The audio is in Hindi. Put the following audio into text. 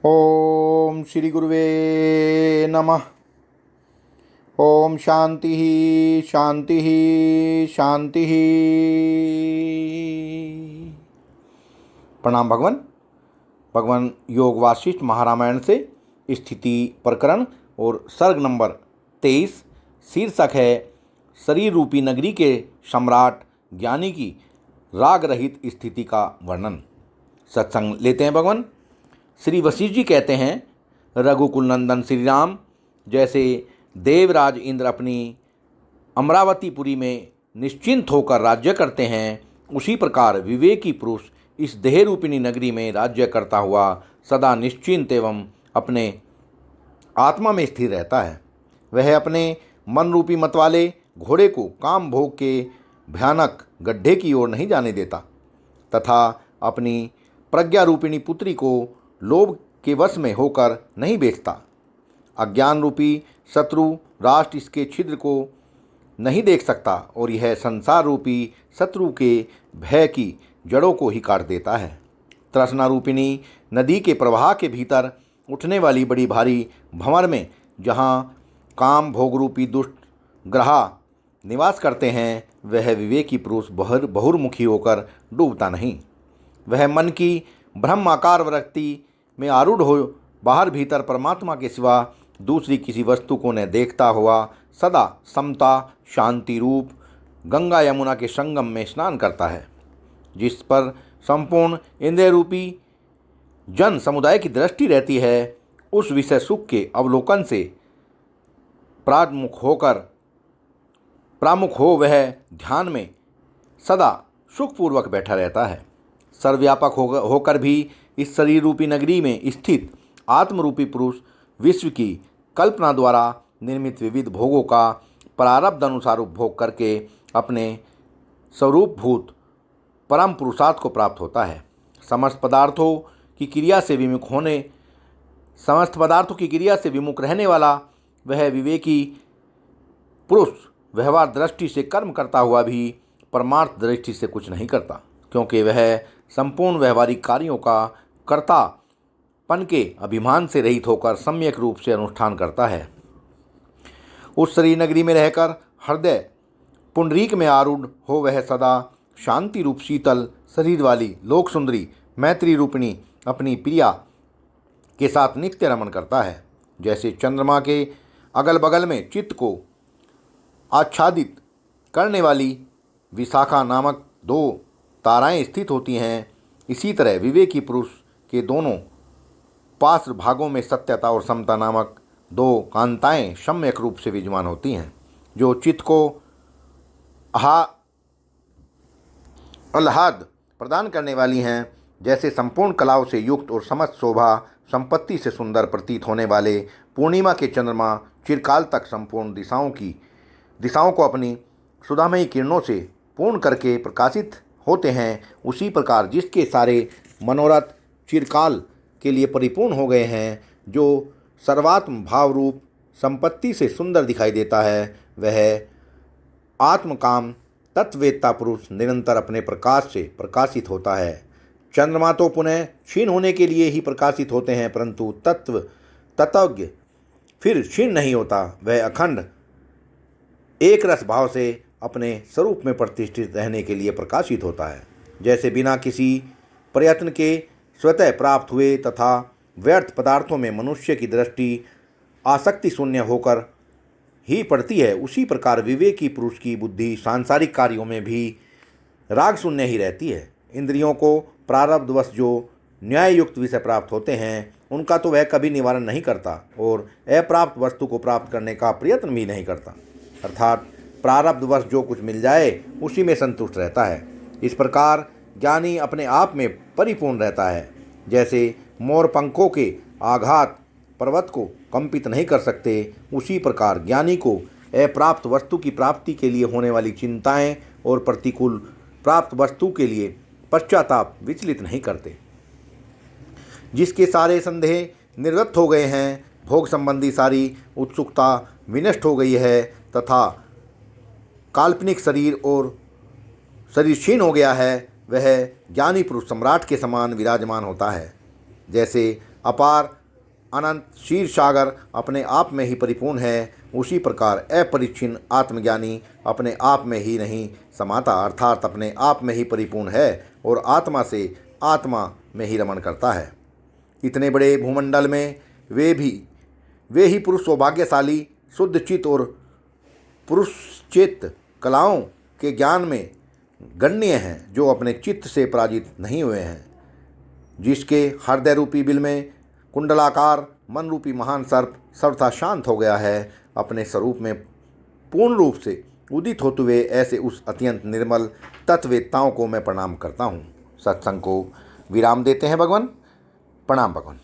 ओम श्री गुरुवे नमः। ओम शांति शांति शांति। प्रणाम भगवान। भगवान योग वासिष्ठ महारामायण से स्थिति प्रकरण और सर्ग नंबर 23। शीर्षक है शरीर रूपी नगरी के सम्राट ज्ञानी की राग रहित स्थिति का वर्णन। सत्संग लेते हैं भगवान। श्री वशिष्ठ जी कहते हैं, रघुकुल नंदन श्री राम जैसे देवराज इंद्र अपनी अमरावतीपुरी में निश्चिंत होकर राज्य करते हैं, उसी प्रकार विवेकी पुरुष इस देह रूपिणी नगरी में राज्य करता हुआ सदा निश्चिंत एवं अपने आत्मा में स्थिर रहता है। वह अपने मन रूपी मतवाले घोड़े को काम भोग के भयानक गड्ढे की ओर नहीं जाने देता तथा अपनी प्रज्ञा रूपिणी पुत्री को लोभ के वश में होकर नहीं बेचता। अज्ञान रूपी शत्रु राष्ट्र इसके छिद्र को नहीं देख सकता और यह संसार रूपी शत्रु के भय की जड़ों को ही काट देता है। तृष्णा रूपिणी नदी के प्रवाह के भीतर उठने वाली बड़ी भारी भंवर में जहाँ काम भोग रूपी दुष्ट ग्रह निवास करते हैं, वह विवेकी पुरुष बहुर्मुखी होकर डूबता नहीं। वह मन की ब्रह्माकार वृत्ति में आरूढ़ हो बाहर भीतर परमात्मा के सिवा दूसरी किसी वस्तु को न देखता हुआ सदा समता शांति रूप गंगा यमुना के संगम में स्नान करता है, जिस पर संपूर्ण इंद्रिय रूपी जन समुदाय की दृष्टि रहती है। उस विषय सुख के अवलोकन से प्रामुख हो वह ध्यान में सदा सुखपूर्वक बैठा रहता है। सर्वव्यापक होकर भी इस शरीर रूपी नगरी में स्थित आत्मरूपी पुरुष विश्व की कल्पना द्वारा निर्मित विविध भोगों का प्रारब्ध अनुसार उपभोग करके अपने स्वरूपभूत परम पुरुषार्थ को प्राप्त होता है। समस्त पदार्थों की क्रिया से विमुख रहने वाला वह विवेकी पुरुष व्यवहार दृष्टि से कर्म करता हुआ भी परमार्थ दृष्टि से कुछ नहीं करता, क्योंकि वह संपूर्ण व्यवहारिक कार्यों का कर्तापन के अभिमान से रहित होकर सम्यक रूप से अनुष्ठान करता है। उस शरीर नगरी में रहकर हृदय पुंडरीक में आरूढ़ हो वह सदा शांति रूप शीतल शरीर वाली लोक सुंदरी मैत्री रूपिणी अपनी प्रिया के साथ नित्य रमन करता है। जैसे चंद्रमा के अगल बगल में चित्त को आच्छादित करने वाली विशाखा नामक दो ताराएं स्थित होती हैं, इसी तरह विवेकी पुरुष के दोनों पार्श्व भागों में सत्यता और समता नामक दो कांताएं सम्यक रूप से विद्यमान होती हैं, जो चित्त को आह्लाद प्रदान करने वाली हैं। जैसे संपूर्ण कलाओं से युक्त और समस्त शोभा संपत्ति से सुंदर प्रतीत होने वाले पूर्णिमा के चंद्रमा चिरकाल तक संपूर्ण दिशाओं को अपनी सुधामयी किरणों से पूर्ण करके प्रकाशित होते हैं, उसी प्रकार जिसके सारे मनोरथ चिरकाल के लिए परिपूर्ण हो गए हैं, जो सर्वात्म भाव रूप संपत्ति से सुंदर दिखाई देता है, वह आत्मकाम तत्ववेत्ता पुरुष निरंतर अपने प्रकाश से प्रकाशित होता है। चंद्रमा तो पुनः क्षीण होने के लिए ही प्रकाशित होते हैं, परंतु तत्वज्ञ फिर क्षीण नहीं होता। वह अखंड एक रस भाव से अपने स्वरूप में प्रतिष्ठित रहने के लिए प्रकाशित होता है। जैसे बिना किसी प्रयत्न के स्वतः प्राप्त हुए तथा व्यर्थ पदार्थों में मनुष्य की दृष्टि आसक्ति शून्य होकर ही पड़ती है, उसी प्रकार विवेकी पुरुष की बुद्धि सांसारिक कार्यों में भी राग शून्य ही रहती है। इंद्रियों को प्रारब्धवश जो न्याय युक्त विषय प्राप्त होते हैं, उनका तो वह कभी निवारण नहीं करता और अप्राप्त वस्तु को प्राप्त करने का प्रयत्न भी नहीं करता, अर्थात प्रारब्धवश जो कुछ मिल जाए उसी में संतुष्ट रहता है। इस प्रकार ज्ञानी अपने आप में परिपूर्ण रहता है। जैसे मोर पंखों के आघात पर्वत को कंपित नहीं कर सकते, उसी प्रकार ज्ञानी को अप्राप्त वस्तु की प्राप्ति के लिए होने वाली चिंताएं और प्रतिकूल प्राप्त वस्तु के लिए पश्चाताप विचलित नहीं करते। जिसके सारे संदेह निवृत्त हो गए हैं, भोग संबंधी सारी उत्सुकता विनष्ट हो गई है तथा काल्पनिक शरीर क्षीण हो गया है, वह ज्ञानी पुरुष सम्राट के समान विराजमान होता है। जैसे अपार अनंत क्षीर सागर अपने आप में ही परिपूर्ण है, उसी प्रकार अपरिच्छिन्न आत्मज्ञानी अपने आप में ही नहीं समाता, अर्थात अपने आप में ही परिपूर्ण है और आत्मा से आत्मा में ही रमण करता है। इतने बड़े भूमंडल में वे ही पुरुष सौभाग्यशाली, शुद्ध चित्त और पुरुषचित्त कलाओं के ज्ञान में गण्य हैं, जो अपने चित्त से पराजित नहीं हुए हैं। जिसके हृदय रूपी बिल में कुंडलाकार मन रूपी महान सर्प सर्वथा शांत हो गया है, अपने स्वरूप में पूर्ण रूप से उदित होते हुए ऐसे उस अत्यंत निर्मल तत्ववेत्ताओं को मैं प्रणाम करता हूँ। सत्संग को विराम देते हैं भगवान। प्रणाम भगवान।